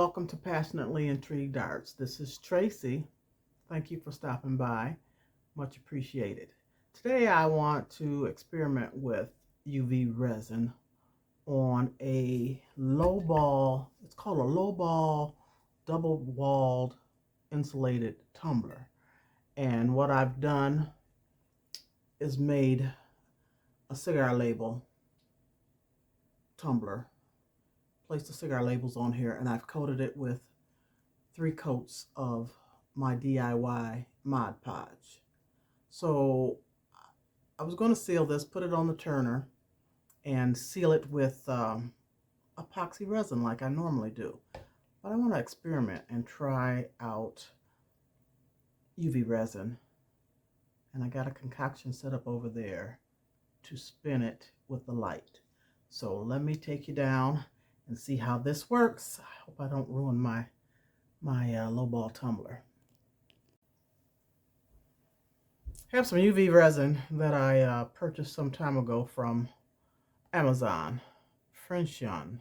welcome to Passionately Intrigued Arts. This is Tracy. Thank you for stopping by. Much appreciated. Today I want to experiment with UV resin on a low ball, it's called a low ball double walled insulated tumbler. And what I've done is made a cigar label tumbler. Placed the cigar labels on here, and I've coated it with 3 coats of my DIY Mod Podge. So I was going to seal this, put it on the turner, and seal it with epoxy resin like I normally do. But I want to experiment and try out UV resin. And I got a concoction set up over there to spin it with the light. So let me take you down and see how this works. I hope I don't ruin my low ball tumbler. I have some UV resin that I purchased some time ago from Amazon. Frenchion.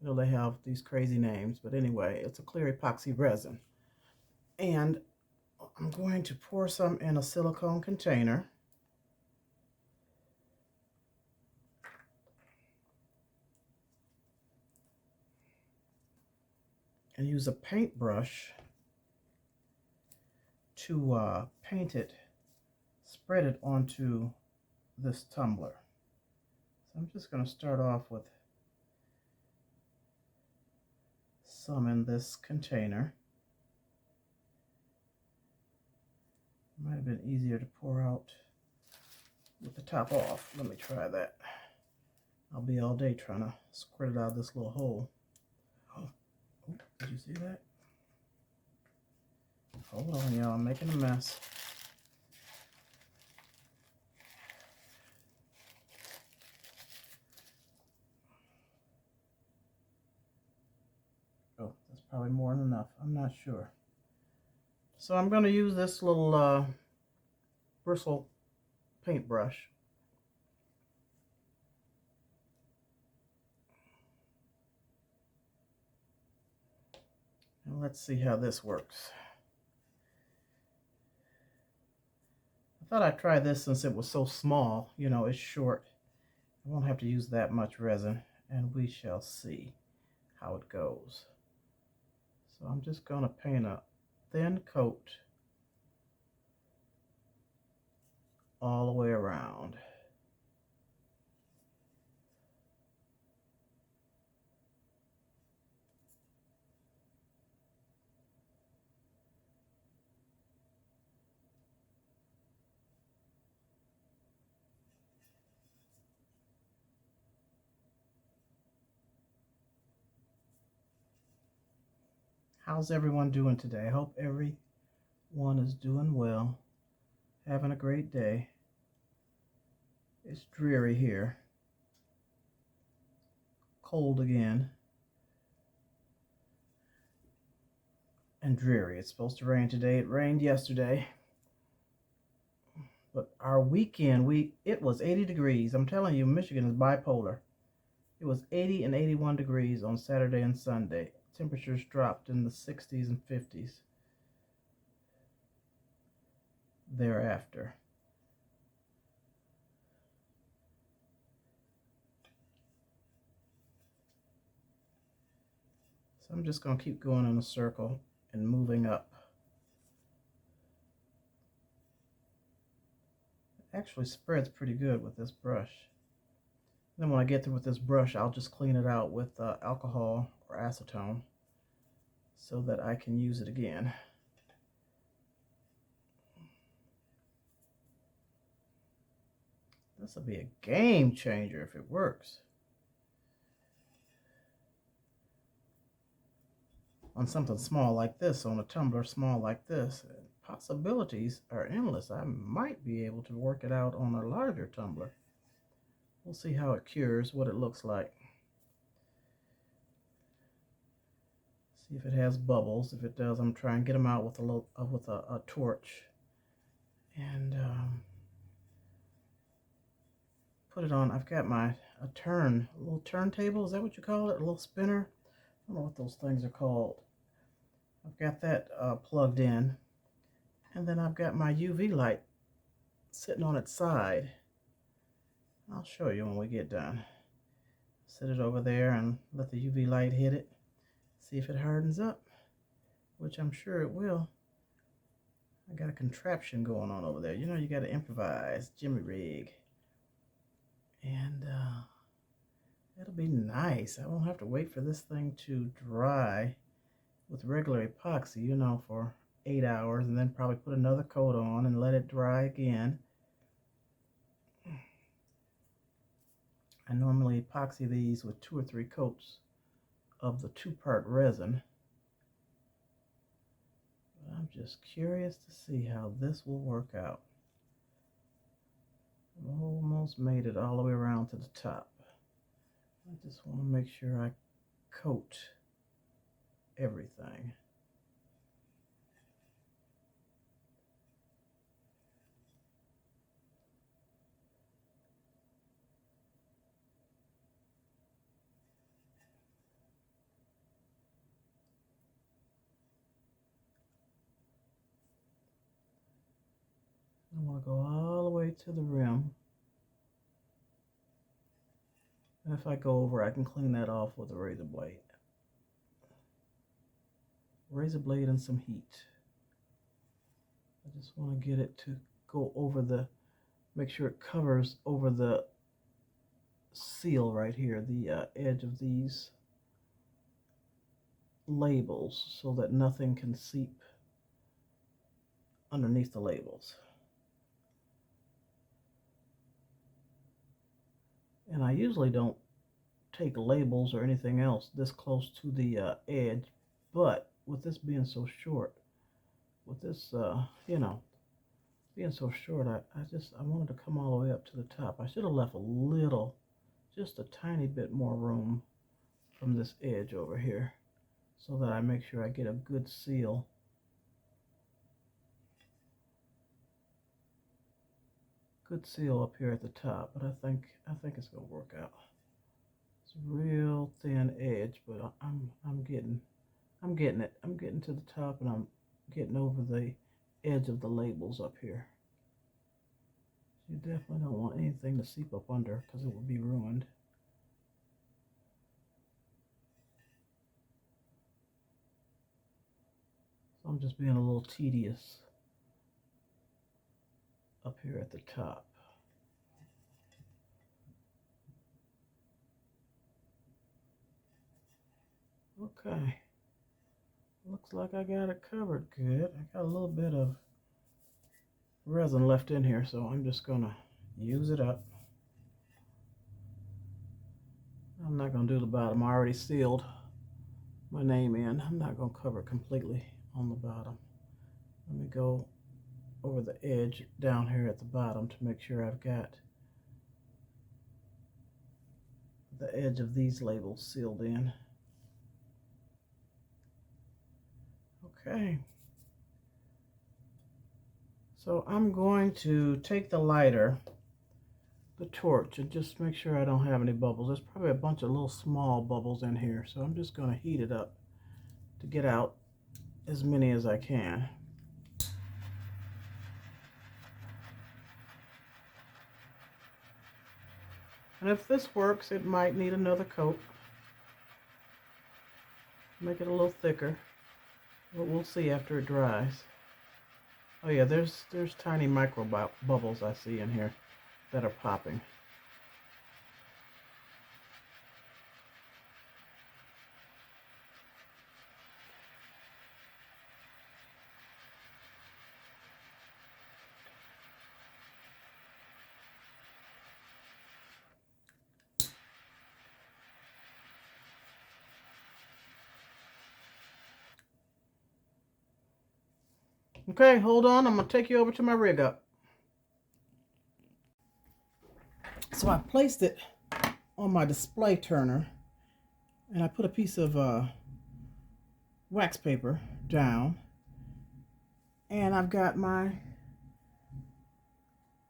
You know, they have these crazy names, but anyway, it's a clear epoxy resin. And I'm going to pour some in a silicone container. And use a paintbrush to paint it, spread it onto this tumbler. So I'm just going to start off with some in this container. Might have been easier to pour out with the top off. Let me try that. I'll be all day trying to squirt it out of this little hole. Oh, did you see that? Hold on, y'all. I'm making a mess. Oh, that's probably more than enough. I'm not sure. So I'm going to use this little bristle paintbrush. And let's see how this works. I thought I'd try this since it was so small. You know, it's short. I won't have to use that much resin, and we shall see how it goes. So I'm just going to paint a thin coat all the way around. How's everyone doing today? I hope everyone is doing well, having a great day. It's dreary here. Cold again. And dreary. It's supposed to rain today. It rained yesterday. But our weekend, it was 80 degrees. I'm telling you, Michigan is bipolar. It was 80 and 81 degrees on Saturday and Sunday. Temperatures dropped in the 60s and 50s thereafter. So I'm just going to keep going in a circle and moving up. It actually spreads pretty good with this brush. Then when I get through with this brush, I'll just clean it out with alcohol or acetone so that I can use it again. This will be a game changer if it works. On something small like this, on a tumbler small like this, possibilities are endless. I might be able to work it out on a larger tumbler. We'll see how it cures, what it looks like. See if it has bubbles. If it does, I'm trying to get them out with a torch and put it on. I've got a little turntable. Is that what you call it? A little spinner don't know what those things are called. I've got that plugged in, and then I've got my UV light sitting on its side. I'll show you when we get done. Set it over there and let the UV light hit it. See if it hardens up, which I'm sure it will. I got a contraption going on over there. You know, you got to improvise, Jimmy rig. And it'll be nice. I won't have to wait for this thing to dry with regular epoxy, you know, for 8 hours, and then probably put another coat on and let it dry again. I normally epoxy these with 2 or 3 coats of the 2-part resin. But I'm just curious to see how this will work out. I've almost made it all the way around to the top. I just want to make sure I coat everything. I want to go all the way to the rim. And if I go over, I can clean that off with a razor blade. Razor blade and some heat. I just want to get it to go over the, make sure it covers over the seal right here, the edge of these labels, so that nothing can seep underneath the labels. And I usually don't take labels or anything else this close to the edge, but with this being so short, with this, you know, being so short, I wanted to come all the way up to the top. I should have left a little, just a tiny bit more room from this edge over here, so that I make sure I get a good seal. Good seal up here at the top, but I think it's gonna work out. It's a real thin edge, but I'm getting it. I'm getting to the top, and I'm getting over the edge of the labels up here. You definitely don't want anything to seep up under, because it will be ruined. So I'm just being a little tedious up here at the top. Okay, looks like I got it covered good. I got a little bit of resin left in here, so I'm just gonna use it up. I'm not gonna do the bottom. I already sealed my name in. I'm not gonna cover it completely on the bottom. Let me go over the edge down here at the bottom to make sure I've got the edge of these labels sealed in. Okay. So I'm going to take the lighter, the torch, and just make sure I don't have any bubbles. There's probably a bunch of little small bubbles in here, so I'm just going to heat it up to get out as many as I can. And if this works, it might need another coat. Make it a little thicker, but we'll see after it dries. Oh yeah, there's tiny micro bubbles I see in here that are popping. Okay, hold on. I'm going to take you over to my rig up. So I placed it on my display turner, and I put a piece of wax paper down, and I've got my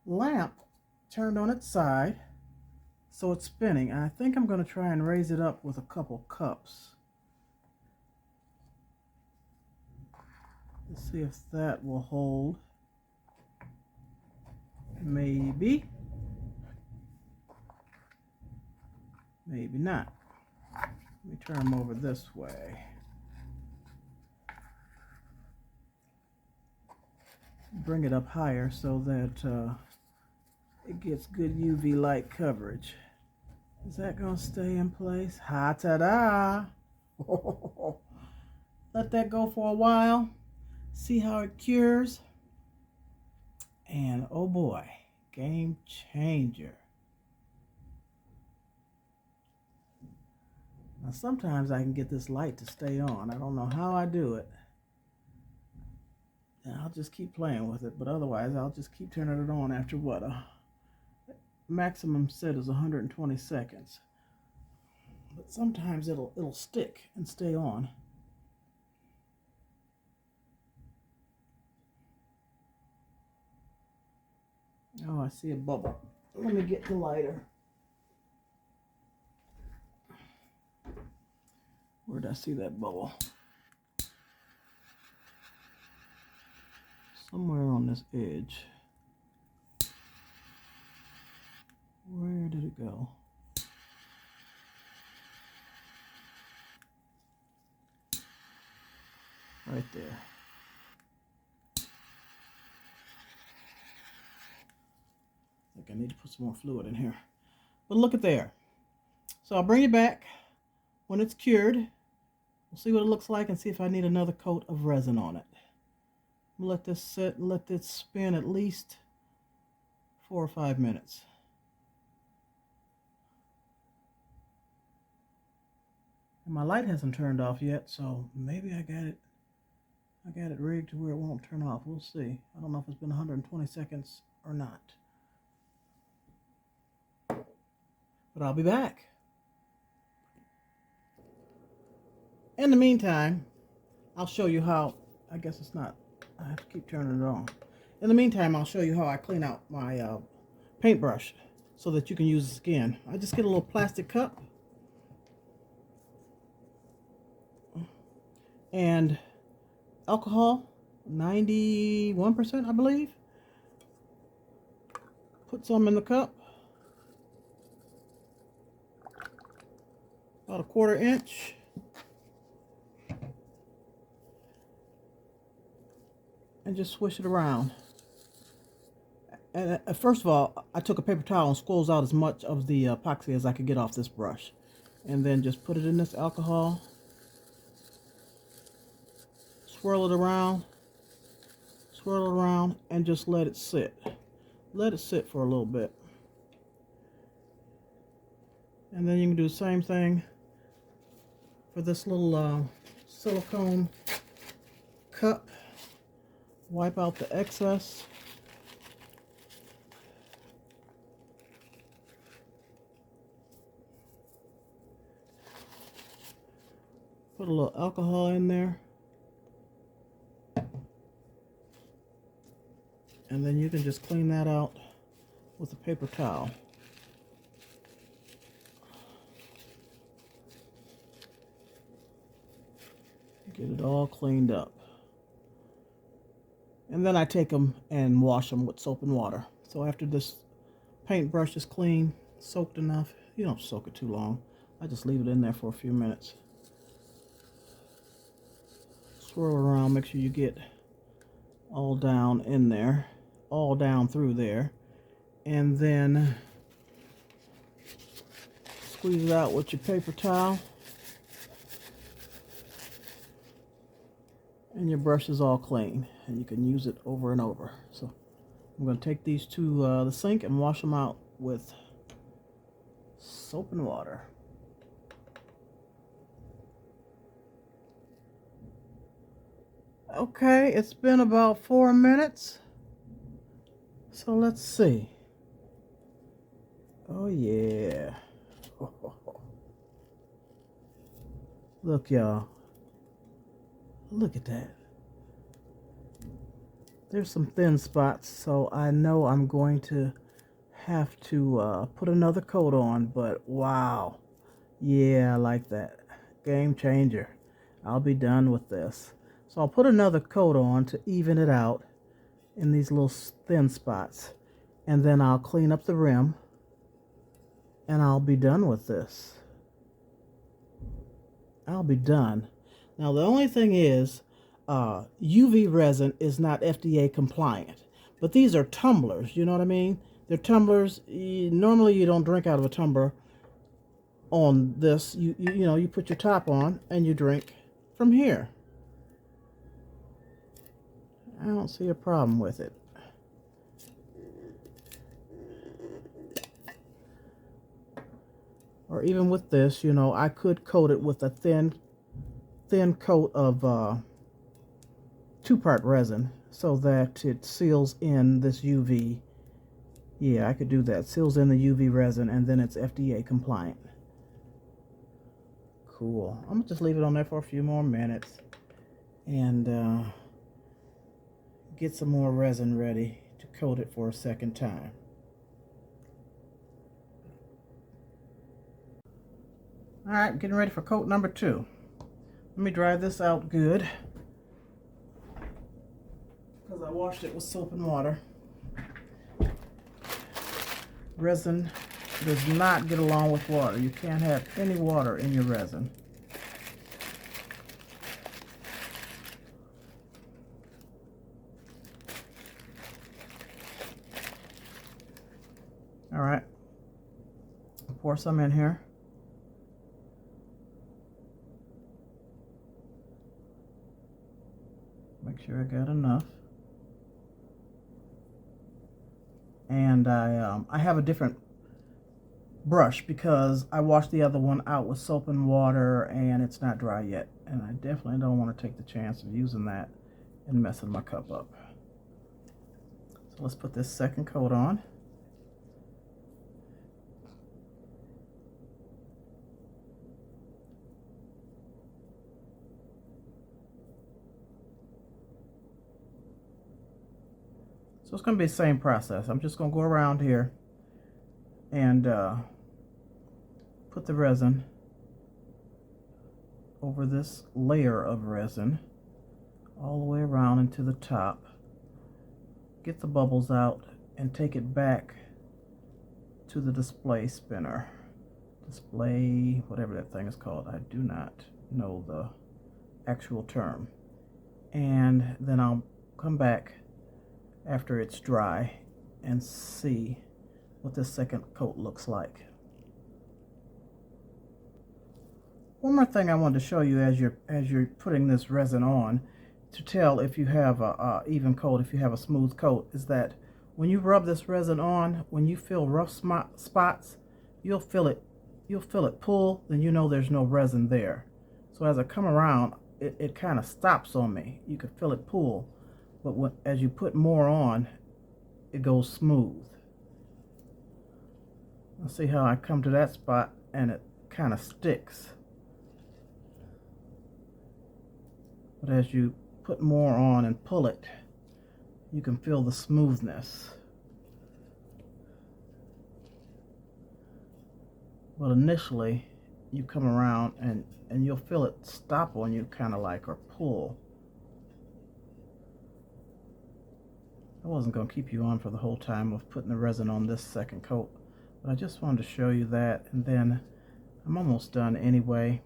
lamp turned on its side, so it's spinning. And I think I'm going to try and raise it up with a couple cups Let's see if that will hold. Maybe. Maybe not. Let me turn them over this way. Bring it up higher so that it gets good UV light coverage. Is that going to stay in place? Ha-ta-da! Let that go for a while. See how it cures. And oh boy, game changer. Now sometimes I can get this light to stay on. I don't know how I do it. And I'll just keep playing with it, but otherwise I'll just keep turning it on after what a maximum set is 120 seconds. But sometimes it'll stick and stay on. Oh, I see a bubble. Let me get the lighter. Where did I see that bubble? Somewhere on this edge. Where did it go? Right there. I think I need to put some more fluid in here. But look at there. So I'll bring it back when it's cured. We'll see what it looks like and see if I need another coat of resin on it. We'll let this sit and let this spin at least 4 or 5 minutes. And my light hasn't turned off yet, so maybe I got it rigged to where it won't turn off. We'll see. I don't know if it's been 120 seconds or not. But I'll be back. In the meantime, I'll show you how, I guess it's not, I have to keep turning it on. In the meantime, I'll show you how I clean out my paintbrush so that you can use this again. I just get a little plastic cup and alcohol, 91% I believe. Put some in the cup, about 1/4 inch. And just swish it around. And first of all, I took a paper towel and squoze out as much of the epoxy as I could get off this brush. And then just put it in this alcohol. Swirl it around, and just let it sit. Let it sit for a little bit. And then you can do the same thing for this little silicone cup. Wipe out the excess. Put a little alcohol in there. And then you can just clean that out with a paper towel. Get it all cleaned up. And then I take them and wash them with soap and water. So after this paintbrush is clean, soaked enough, you don't soak it too long. I just leave it in there for a few minutes. Swirl around, make sure you get all down in there, all down through there. And then squeeze it out with your paper towel. And your brush is all clean, and you can use it over and over. So I'm going to take these to the sink and wash them out with soap and water. Okay, it's been about 4 minutes. So let's see. Oh yeah. Look, y'all. Look at that. There's some thin spots, so I know I'm going to have to put another coat on, but wow. Yeah, I like that. Game changer. I'll be done with this. So I'll put another coat on to even it out in these little thin spots. And then I'll clean up the rim and I'll be done with this. I'll be done. Now the only thing is, UV resin is not FDA compliant. But these are tumblers, you know what I mean? They're tumblers. Normally you don't drink out of a tumbler on this. You know, you put your top on and you drink from here. I don't see a problem with it. Or even with this, you know, I could coat it with a thin coat of 2-part resin so that it seals in this UV. Yeah, I could do that. Seals in the UV resin and then it's FDA compliant. Cool. I'm gonna just leave it on there for a few more minutes and get some more resin ready to coat it for a second time. All right, getting ready for coat number 2. Let me dry this out good because I washed it with soap and water. Resin does not get along with water. You can't have any water in your resin. All right, pour some in here. Make sure I got enough. And I have a different brush because I washed the other one out with soap and water and it's not dry yet. And I definitely don't want to take the chance of using that and messing my cup up. So let's put this second coat on. So it's going to be the same process. I'm just going to go around here and put the resin over this layer of resin all the way around into the top. Get the bubbles out and take it back to the display spinner. Display, whatever that thing is called. I do not know the actual term. And then I'll come back after it's dry and see what this second coat looks like. One more thing I wanted to show you as you're putting this resin on to tell if you have a even coat, if you have a smooth coat, is that when you rub this resin on, when you feel rough spots, you'll feel it pull, then you know there's no resin there. So as I come around, it kind of stops on me. You can feel it pull. But as you put more on, it goes smooth. I'll see how I come to that spot and it kind of sticks. But as you put more on and pull it, you can feel the smoothness. But initially, you come around and you'll feel it stop on you, kind of like, or pull. I wasn't going to keep you on for the whole time of putting the resin on this second coat, but I just wanted to show you that, and then I'm almost done anyway.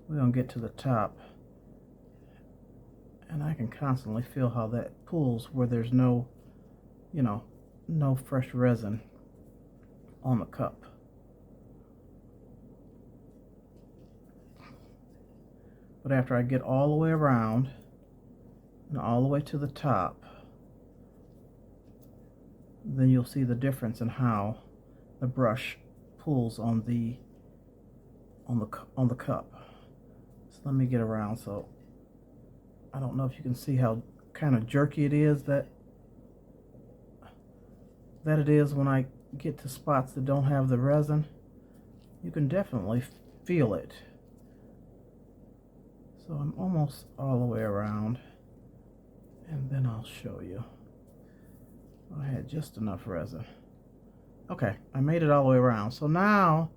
We're going to get to the top, and I can constantly feel how that pulls where there's no, you know, no fresh resin on the cup. But after I get all the way around and all the way to the top, then you'll see the difference in how the brush pulls on the cup. So let me get around so I don't know if you can see how kind of jerky it is that it is when I get to spots that don't have the resin. You can definitely feel it. So I'm almost all the way around, and then I'll show you. I had just enough resin. Okay, I made it all the way around. So now,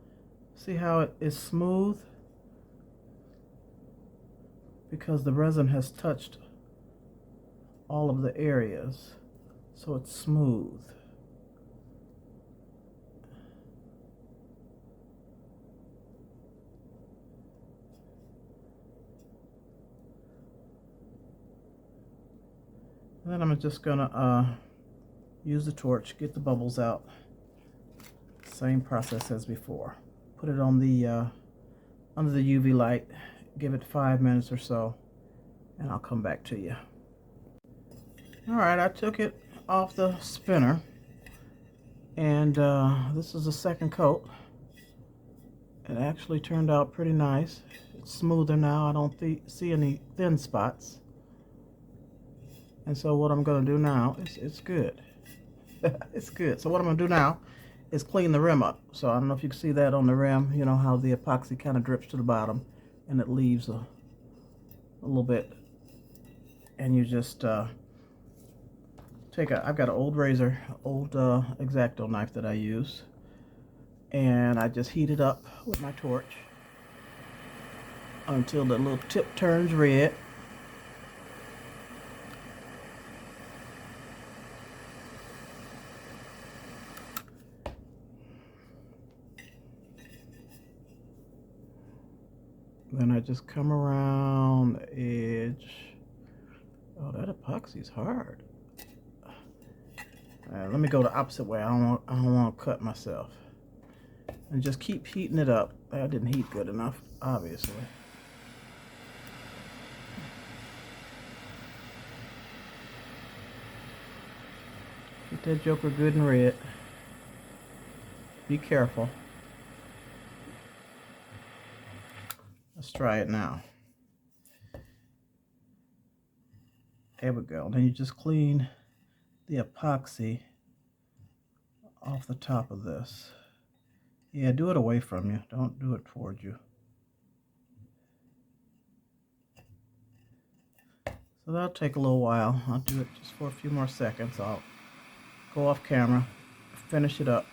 see how it is smooth? because the resin has touched all of the areas, so it's smooth. And then I'm just gonna use the torch, get the bubbles out. Same process as before. Put it on the under the UV light, give it 5 minutes or so, and I'll come back to you. All right, I took it off the spinner, and this is the second coat. It actually turned out pretty nice. It's smoother now. I don't see any thin spots. And so what I'm going to do now is, it's good. It's good. So what I'm going to do now is clean the rim up. So I don't know if you can see that on the rim. You know how the epoxy kind of drips to the bottom and it leaves a little bit. And you just I've got an old razor, old X-Acto knife that I use. And I just heat it up with my torch until the little tip turns red. Then I just come around the edge. Oh, that epoxy's hard. Let me go the opposite way. I don't want to cut myself. And just keep heating it up. That didn't heat good enough, obviously. Get that joker good and red. Be careful. Let's try it now. There we go. Then you just clean the epoxy off the top of this. Yeah, do it away from you. Don't do it towards you. So that'll take a little while. I'll do it just for a few more seconds. I'll go off camera, finish it up,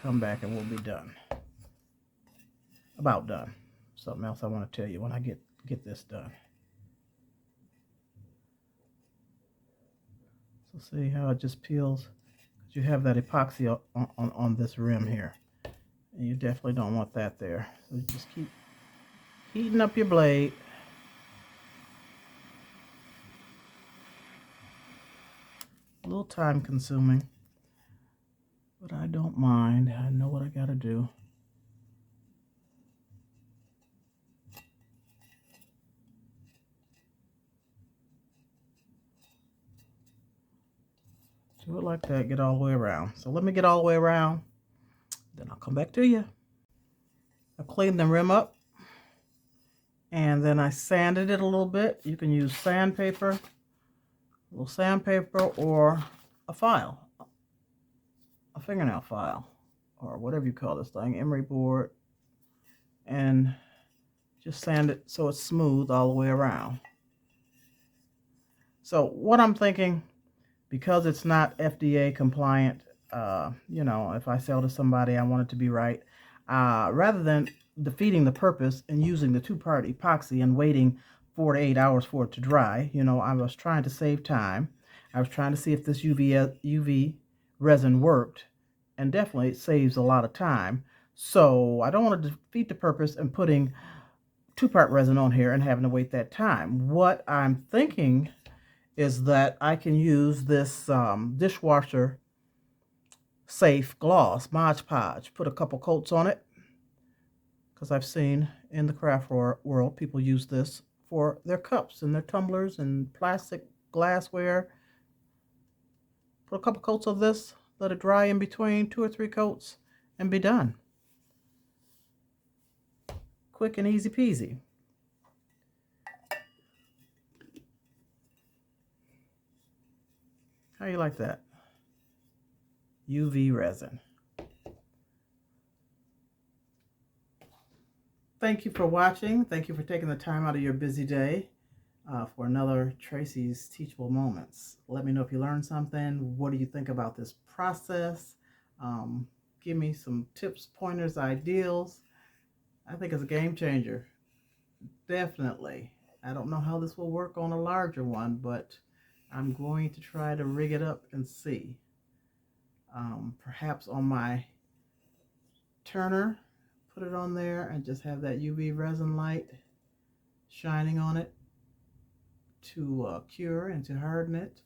come back, and we'll be done. About done. Something else I want to tell you when I get this done. So see how it just peels? You have that epoxy on this rim here. And you definitely don't want that there. So you just keep heating up your blade. A little time consuming, but I don't mind. I know what I gotta do. Do it like that, get all the way around. So let me get all the way around, then I'll come back to you. I cleaned the rim up, and then I sanded it a little bit. You can use sandpaper, a little sandpaper, or a file, a fingernail file, or whatever you call this thing, emery board, and just sand it so it's smooth all the way around. So what I'm thinking, because it's not FDA compliant, you know, if I sell to somebody, I want it to be right. Rather than defeating the purpose and using the two-part epoxy and waiting 4 to 8 hours for it to dry, you know, I was trying to save time. I was trying to see if this UV resin worked, and definitely it saves a lot of time. So I don't want to defeat the purpose and putting two-part resin on here and having to wait that time. What I'm thinking is that I can use this dishwasher safe gloss, Mod Podge, put a couple coats on it, because I've seen in the craft world people use this for their cups and their tumblers and plastic glassware. Put a couple coats of this, let it dry in between, 2 or 3 coats, and be done. Quick and easy peasy. How you like that? UV resin. Thank you for watching. Thank you for taking the time out of your busy day for another Tracy's Teachable Moments. Let me know if you learned something. What do you think about this process? Give me some tips, pointers, ideals. I think it's a game changer. definitely. I don't know how this will work on a larger one, but I'm going to try to rig it up and see. Perhaps on my turner, put it on there and just have that UV resin light shining on it to cure and to harden it.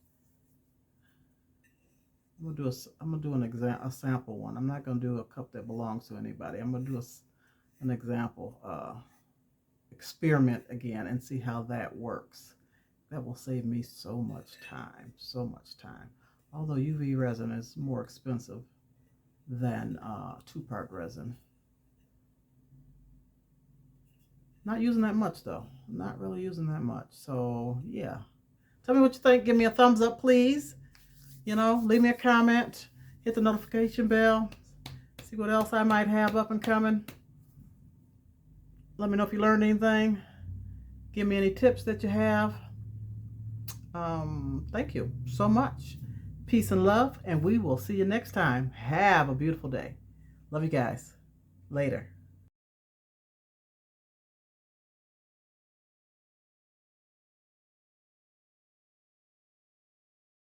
I'm gonna do a sample one. I'm not gonna do a cup that belongs to anybody. I'm gonna do an example experiment again and see how that works. That will save me so much time, so much time. Although UV resin is more expensive than two-part resin. Not using that much though. Not really using that much. So yeah. Tell me what you think. Give me a thumbs up, please. You know, leave me a comment. Hit the notification bell. See what else I might have up and coming. Let me know if you learned anything. Give me any tips that you have. Thank you so much. Peace and love, and we will see you next time. Have a beautiful day. Love you guys. Later.